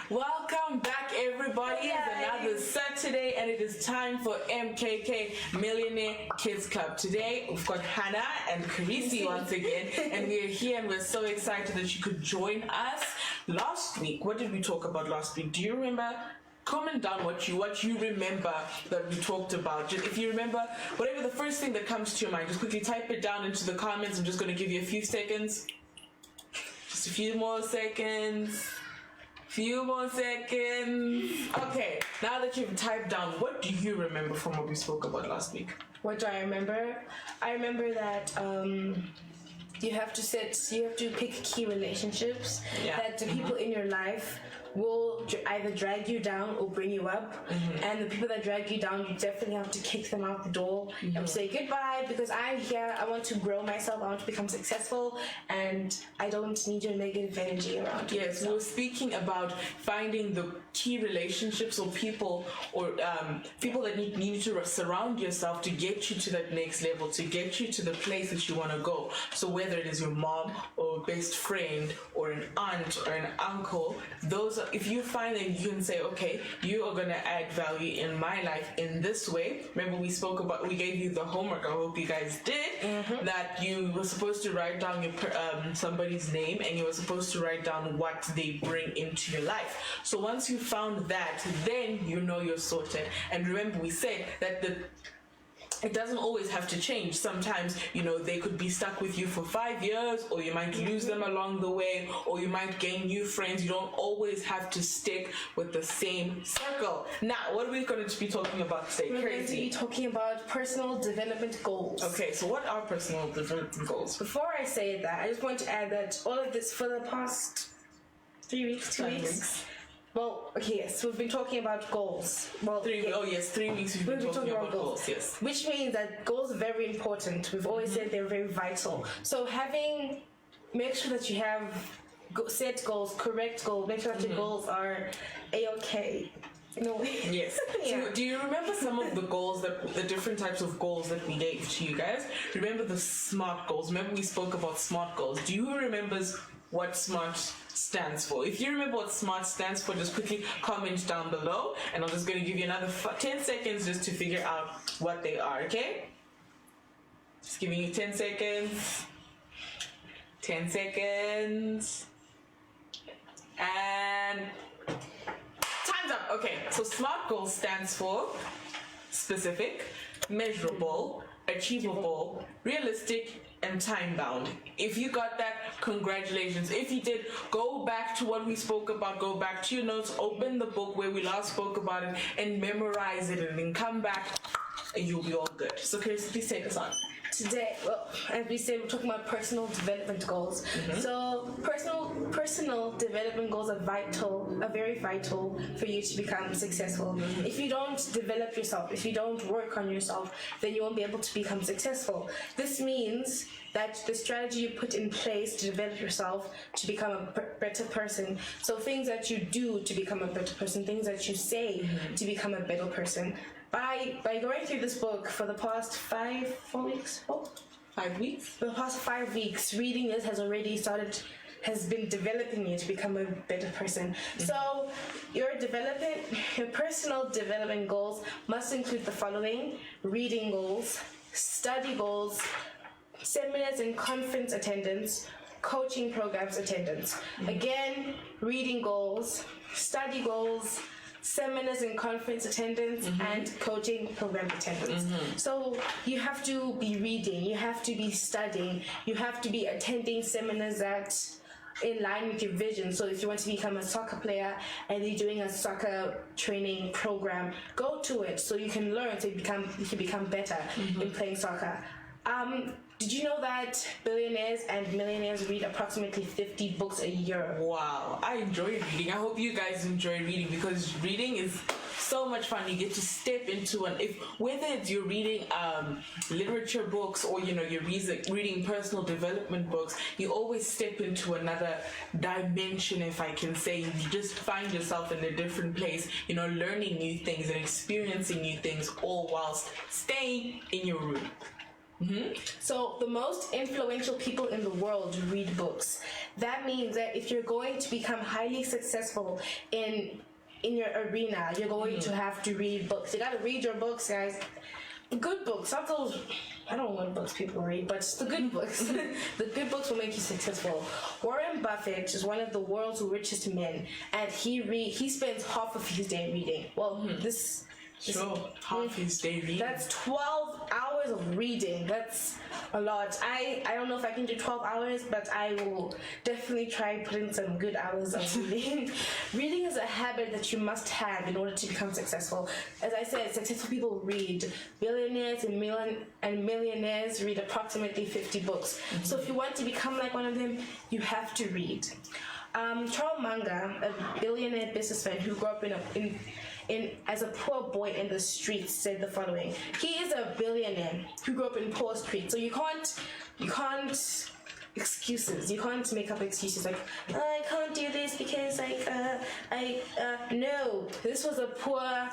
Welcome back, everybody. It's another Saturday, and it is time for MKK Millionaire Kids Club. Today, we've got Hannah and Kharece once again, and we're here, and we're so excited that you could join us. Last week, what did we talk about last week? Do you remember? Comment down what you remember that we talked about. Just, if you remember, whatever the first thing that comes to your mind, just quickly type it down into the comments. I'm just going to give you a few seconds. Just a few more seconds. Okay, now that you've typed down, what do you remember from what we spoke about last week? What do I remember? I remember that you have to pick key relationships that the people in your life will either drag you down or bring you up, and the people that drag you down, you definitely have to kick them out the door and say goodbye, because I'm here, I want to grow myself, I want to become successful, and I don't need your negative energy around you. Yes, we're speaking about finding the key relationships or people that need to surround yourself to get you to that next level, to get you to the place that you want to go. So whether it is your mom or best friend or an aunt or an uncle, if you find that you can say, okay, you are going to add value in my life in this way. Remember we gave you the homework, I hope you guys did, that you were supposed to write down somebody's name, and you were supposed to write down what they bring into your life. So once you found that, then you know you're sorted. And remember, we said that it doesn't always have to change. Sometimes, they could be stuck with you for 5 years, or you might lose them along the way, or you might gain new friends. You don't always have to stick with the same circle. Now, what are we going to be talking about today? We're going to be talking about personal development goals. Okay, so what are personal development goals? Before I say that, I just want to add that all of this for the past 3 weeks, 2 weeks. Well, okay, yes, we've been talking about goals. Well, 3 weeks we've been talking about goals, yes. Which means that goals are very important. We've always said they're very vital. So make sure that you have set goals, correct goals, make sure that your goals are A-okay. No. Yes. So do you remember some of the different types of goals that we gave to you guys? Remember the SMART goals? Remember we spoke about SMART goals. Do you remember what SMART stands for? If you remember what SMART stands for, just quickly comment down below, and I'm just going to give you another 10 seconds just to figure out what they are, okay? Just giving you 10 seconds. 10 seconds. And time's up. Okay, so SMART goal stands for specific, measurable, achievable, realistic, and time-bound. If you got that, congratulations. If you did, go back to what we spoke about, go back to your notes, open the book where we last spoke about it, and memorize it, and then come back, and you'll be all good. So Kharece, please take us on. Today, well, as we said, we're talking about personal development goals. So personal development goals are very vital for you to become successful. If you don't develop yourself, if you don't work on yourself, then you won't be able to become successful. This means that the strategy you put in place to develop yourself to become a better person. So things that you do to become a better person, things that you say to become a better person. By going through this book for the past 5 weeks? For the past 5 weeks, reading this has been developing you to become a better person. So your personal development goals must include the following: reading goals, study goals, seminars and conference attendance, coaching programs attendance. Again, reading goals, study goals, seminars and conference attendance, and coaching program attendance. So you have to be reading, you have to be studying, you have to be attending seminars that in line with your vision. So if you want to become a soccer player and you're doing a soccer training program, go to it so you can learn, so you can become better in playing soccer. Did you know that billionaires and millionaires read approximately 50 books a year? Wow, I enjoy reading. I hope you guys enjoy reading, because reading is so much fun. You get to step into whether it's you're reading literature books or you're reading personal development books, you always step into another dimension, if I can say. You just find yourself in a different place, learning new things and experiencing new things, all whilst staying in your room. So the most influential people in the world read books. That means that if you're going to become highly successful in your arena, you're going to have to read books. You gotta read your books, guys. Good books, not those, I don't know what books people read, but just the good books. The good books will make you successful. Warren Buffett is one of the world's richest men, and he spends half of his day reading. Well, half his day reading. That's 12 hours of reading. That's a lot. I don't know if I can do 12 hours, but I will definitely try putting some good hours of reading. Reading is a habit that you must have in order to become successful. As I said, successful people read. Billionaires and millionaires read approximately 50 books. So if you want to become like one of them, you have to read. Charles Munger, a billionaire businessman who grew up as a poor boy in the streets, said the following. He is a billionaire who grew up in poor streets. So you can't excuses. You can't make up excuses like, I can't do this because no. This was a poor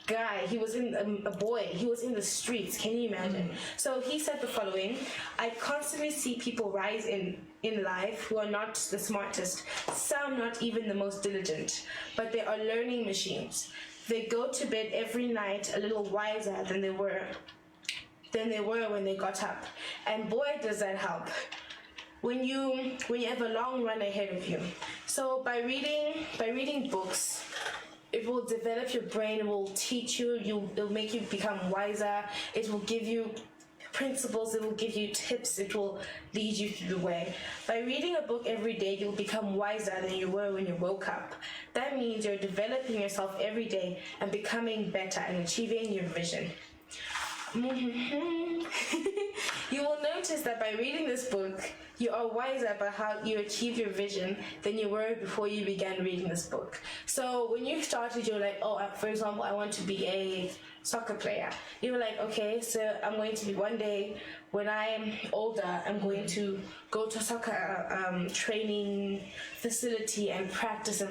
guy. He was a boy. He was in the streets. Can you imagine? So he said the following. I constantly see people rise in life who are not the smartest, some not even the most diligent, but they are learning machines. They go to bed every night a little wiser than they were when they got up. And boy, does that help when you have a long run ahead of you. So by reading books, it will develop your brain, it will teach you, it'll make you become wiser, it will give you principles, it will give you tips, it will lead you through the way. By reading a book every day, you'll become wiser than you were when you woke up. That means you're developing yourself every day and becoming better and achieving your vision. You will notice that by reading this book, you are wiser about how you achieve your vision than you were before you began reading this book. So when you started, you're like, for example, I want to be a soccer player. You were like, okay, so I'm going to be one day when I'm older, I'm going to go to a soccer training facility and practice.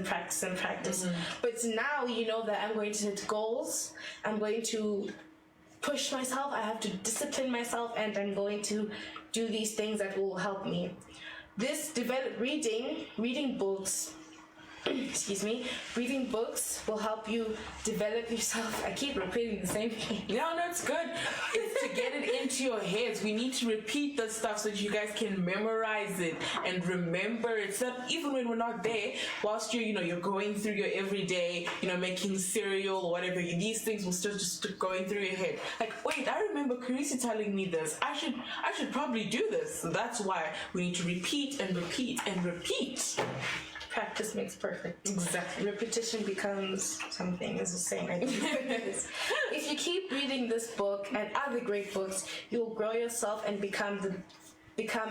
But now you know that I'm going to set goals. I'm going to push myself, I have to discipline myself, and I'm going to do these things that will help me. Reading books reading books will help you develop yourself. I keep repeating the same thing. No, it's good. It's to get it into your heads. We need to repeat the stuff so that you guys can memorize it and remember it. So that even when we're not there, whilst you're going through your everyday, making cereal or whatever, these things will still just going through your head. Like, wait, I remember Kharece telling me this. I should probably do this. So that's why we need to repeat and repeat and repeat. Practice makes perfect. Exactly. Repetition becomes something, is the saying. If you keep reading this book and other great books, you'll grow yourself and become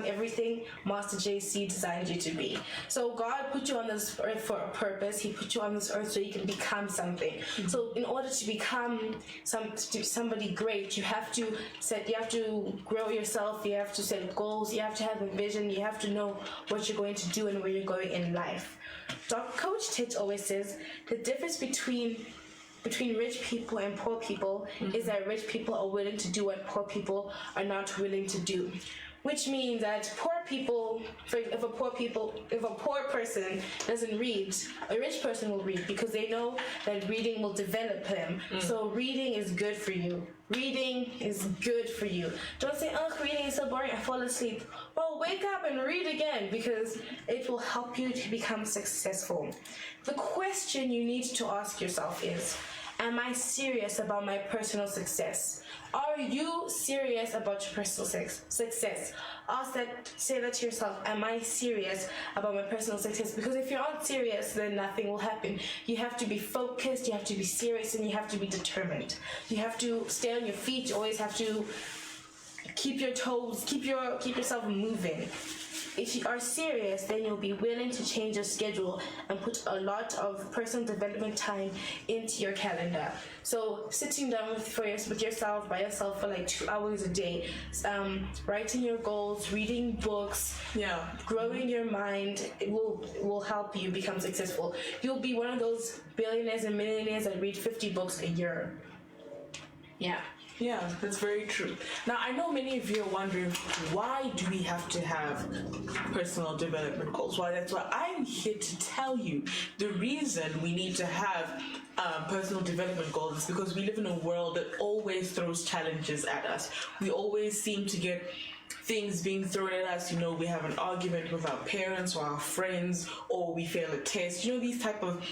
everything Master JC designed you to be. So God put you on this earth for a purpose. He put you on this earth so you can become something. Mm-hmm. So in order to become somebody great, you have to grow yourself, you have to set goals, you have to have a vision, you have to know what you're going to do and where you're going in life. Coach Titch always says the difference between rich people and poor people is that rich people are willing to do what poor people are not willing to do. Which means that if a poor person doesn't read, a rich person will read because they know that reading will develop them. So reading is good for you. Reading is good for you. Don't say, reading is so boring, I fall asleep. Well, wake up and read again because it will help you to become successful. The question you need to ask yourself is, am I serious about my personal success? Are you serious about your personal success? Say that to yourself. Am I serious about my personal success? Because if you're not serious, then nothing will happen. You have to be focused, you have to be serious, and you have to be determined. You have to stay on your feet. You always have to keep your toes, keep yourself moving. If you are serious, then you'll be willing to change your schedule and put a lot of personal development time into your calendar. So sitting down with yourself, by yourself for like 2 hours a day, writing your goals, reading books, growing your mind, it will help you become successful. You'll be one of those billionaires and millionaires that read 50 books a year. Yeah. Yeah, that's very true. Now, I know many of you are wondering, why do we have to have personal development goals? Well, that's why I'm here to tell you the reason we need to have personal development goals is because we live in a world that always throws challenges at us. We always seem to get things being thrown at us. You know, we have an argument with our parents or our friends, or we fail a test. You know, these type of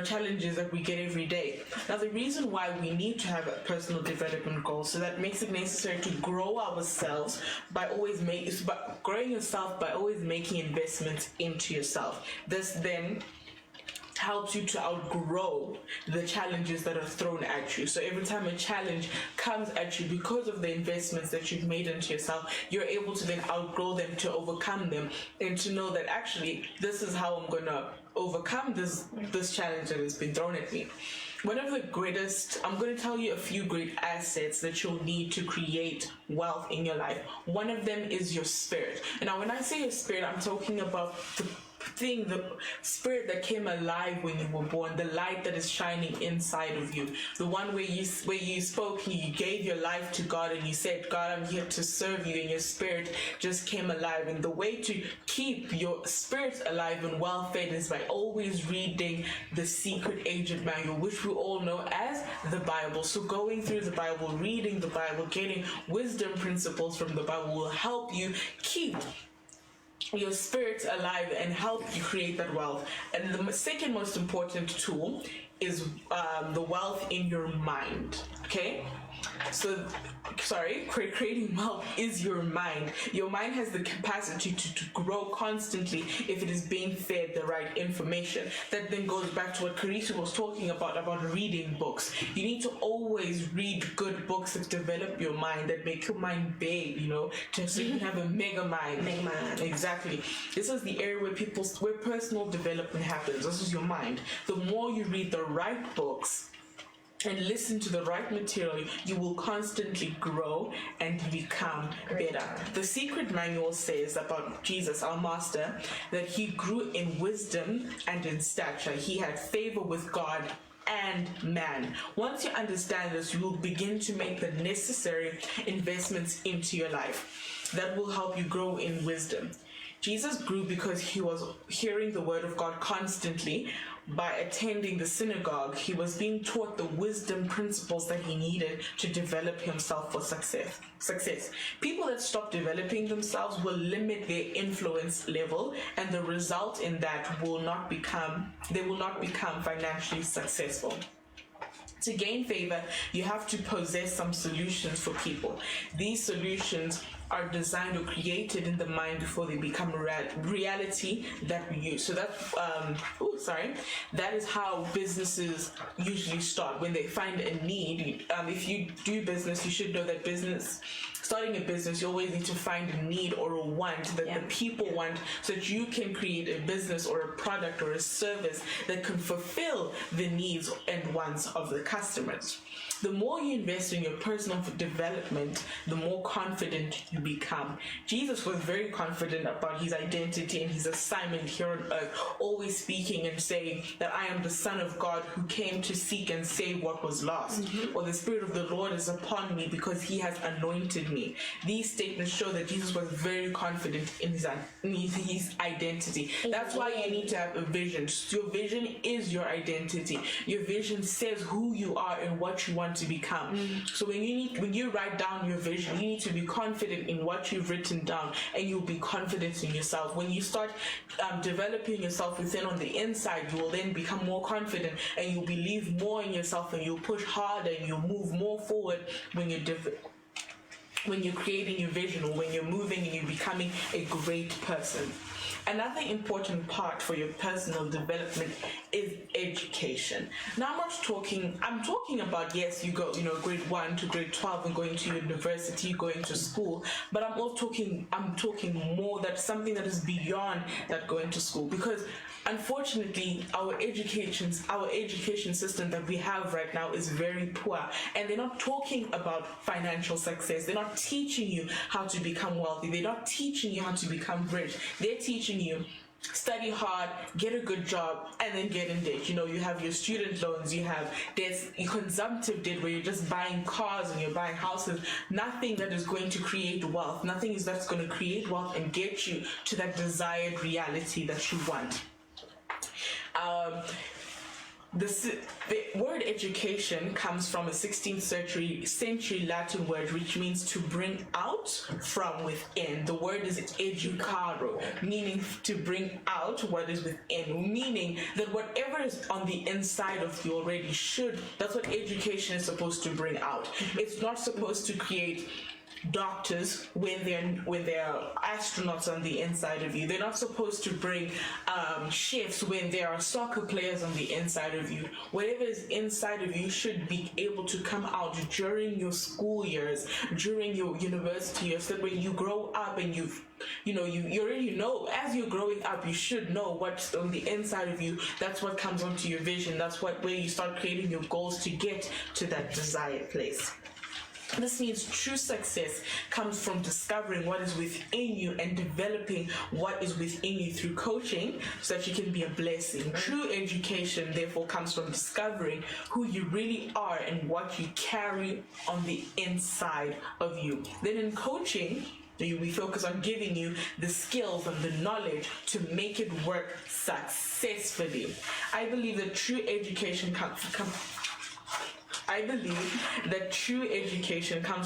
challenges that we get every day. Now, the reason why we need to have a personal development goal, so that makes it necessary to grow ourselves by growing yourself by always making investments into yourself. This then helps you to outgrow the challenges that are thrown at you. So every time a challenge comes at you, because of the investments that you've made into yourself, you're able to then outgrow them, to overcome them, and to know that actually this is how I'm gonna overcome this challenge that has been thrown at me. One of the greatest, I'm going to tell you a few great assets that you'll need to create wealth in your life. One of them is your spirit. And now when I say your spirit, I'm talking about the spirit that came alive when you were born, the light that is shining inside of you, the one where you spoke, you gave your life to God and you said, God, I'm here to serve you, and your spirit just came alive. And the way to keep your spirit alive and well fed is by always reading the secret agent manual, which we all know as the Bible. So going through the Bible, reading the Bible, getting wisdom principles from the Bible will help you keep your spirit alive and help you create that wealth. And the second most important tool is the wealth in your mind. Okay, so creating wealth is your mind. Your mind has the capacity to grow constantly if it is being fed the right information. That then goes back to what Kharece was talking about reading books. You need to always read good books that develop your mind, that make your mind big, so you can have a mega mind. Mega mind. Exactly. This is the area where personal development happens. This is your mind. The more you read the right books and listen to the right material, you will constantly grow and become better. The secret manual says about Jesus, our master, that he grew in wisdom and in stature. He had favor with God and man. Once you understand this, you will begin to make the necessary investments into your life that will help you grow in wisdom. Jesus grew because he was hearing the word of God constantly. By attending the synagogue, he was being taught the wisdom principles that he needed to develop himself for success. People that stop developing themselves will limit their influence level, and the result in that they will not become financially successful. To gain favor, you have to possess some solutions for people. These solutions are designed or created in the mind before they become reality that we use. So that is how businesses usually start. When they find a need, if you do business, you should know that starting a business, you always need to find a need or a want that the people want, so that you can create a business or a product or a service that can fulfill the needs and wants of the customers. The more you invest in your personal development, the more confident you become. Jesus was very confident about his identity and his assignment here on earth, always speaking and saying that I am the Son of God who came to seek and save what was lost. Or the Spirit of the Lord is upon me because he has anointed me. These statements show that Jesus was very confident in his identity. That's why you need to have a vision. Your vision is your identity. Your vision says who you are and what you want to become. So when you write down your vision, you need to be confident in what you've written down, and you'll be confident in yourself. When you start developing yourself within on the inside, you will then become more confident, and you'll believe more in yourself, and you'll push harder, and you'll move more forward when you're creating your vision, or when you're moving and you're becoming a great person. Another important part for your personal development is education. Now I'm talking about, yes, you go, grade 1 to grade 12 and going to university, going to school, but I'm talking more, that's something that is beyond that going to school, because unfortunately our education system that we have right now is very poor, and they're not talking about financial success. They're not teaching you how to become wealthy. They're not teaching you how to become rich. They're teaching you study hard, get a good job, and then get in debt. You know, you have your student loans, you have debts, your consumptive debt where you're just buying cars and you're buying houses. Nothing that is going to create wealth. Nothing is that's going to create wealth and get you to that desired reality that you want. The word education comes from a 16th century Latin word which means to bring out from within. The word is educaro, meaning to bring out what is within, meaning that whatever is on the inside of you already that's what education is supposed to bring out. It's not supposed to create doctors when they're astronauts on the inside of you. They're not supposed to bring chefs when there are soccer players on the inside of you. Whatever is inside of you should be able to come out during your school years, during your university years, so that when you grow up and you already know, as you're growing up, you should know what's on the inside of you. That's what comes onto your vision. That's where you start creating your goals to get to that desired place. This means true success comes from discovering what is within you and developing what is within you through coaching so that you can be a blessing. True education, therefore, comes from discovering who you really are and what you carry on the inside of you. Then in coaching, we focus on giving you the skills and the knowledge to make it work successfully. I believe that true education comes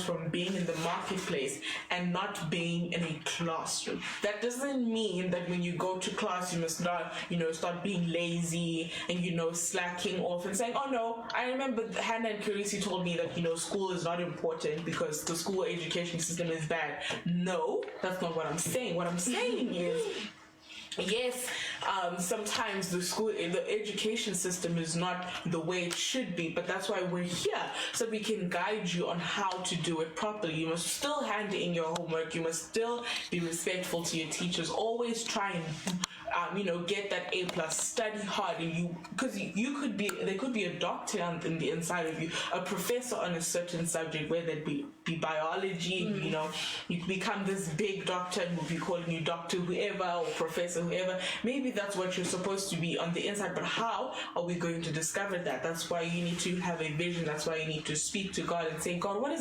from being in the marketplace and not being in a classroom. That doesn't mean that when you go to class you must not, start being lazy and, slacking off and saying, oh no, I remember Hannah and Kharece told me that, school is not important because the school education system is bad. No, that's not what I'm saying. What I'm saying is, yes, sometimes the education system is not the way it should be, but that's why we're here, so we can guide you on how to do it properly. You must still hand in your homework. You must still be respectful to your teachers. Always try and get that A+, study hard, and there could be a doctor on the inside of you, a professor on a certain subject, whether it be biology, you become this big doctor and we'll be calling you Dr. whoever or Professor whoever. Maybe that's what you're supposed to be on the inside, but how are we going to discover that? That's why you need to have a vision. That's why you need to speak to God and say, God, what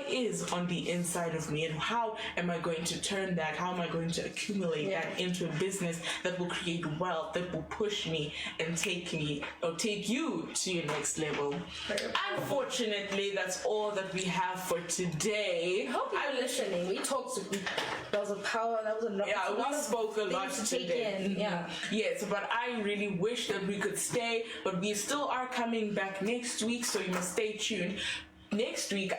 is on the inside of me, and how am I going to turn that? How am I going to accumulate that into a business that will create wealth, that will push me and take you to your next level? Unfortunately, that's all that we have for today. I hope you're listening. We talked. That was a power. That was a lot. Yeah, we spoke a lot today. Yes, but I really wish that we could stay, but we still are coming back next week, so you must stay tuned. Next week,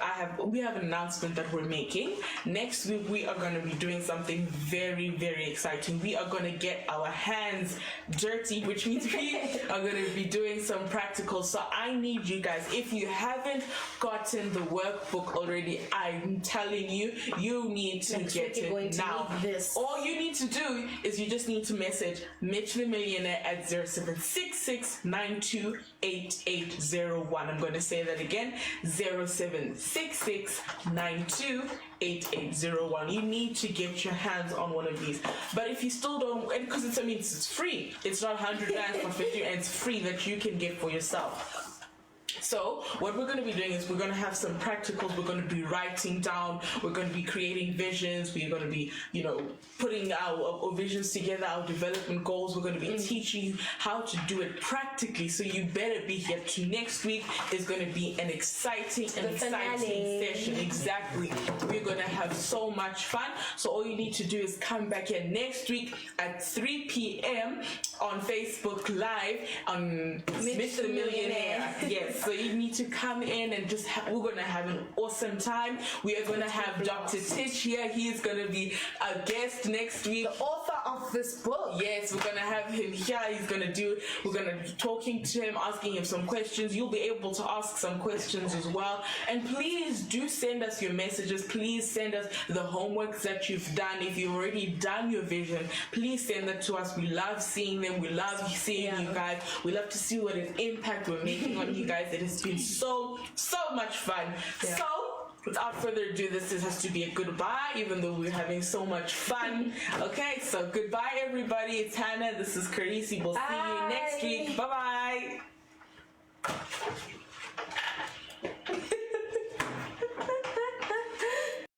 we have an announcement that we're making. Next week, we are going to be doing something very, very exciting. We are going to get our hands dirty, which means we are going to be doing some practicals. So I need you guys, if you haven't gotten the workbook already, I'm telling you, you need to get it now. All you need to do is you just need to message Mitch the Millionaire at 0766928801. I'm going to say that again, 0766928801. You need to get your hands on one of these. But if you still don't, because it's free. It's not 100 rands for 50, and it's free that you can get for yourself. So what we're going to be doing is we're going to have some practicals. We're going to be writing down. We're going to be creating visions. We're going to be, putting our visions together, our development goals. We're going to be teaching you how to do it practically. So you better be here. To next week is going to be an exciting session. Exactly. We're going to have so much fun. So all you need to do is come back here next week at 3 p.m. on Facebook Live on Mr. Millionaire. Yes. So you need to come in and we're going to have an awesome time. We are going to have Dr. Tish here. He's going to be a guest next week. The author of this book. Yes, we're going to have him here. We're going to be talking to him, asking him some questions. You'll be able to ask some questions as well. And please do send us your messages. Please send us the homework that you've done. If you've already done your vision, please send that to us. We love seeing them. We love seeing you guys. We love to see what an impact we're making on you guys. It has been so much fun. So without further ado, this has to be a goodbye, even though we're having so much fun. Okay, so goodbye, everybody. It's Hannah. This is Kharece. We'll see you next week. Bye-bye.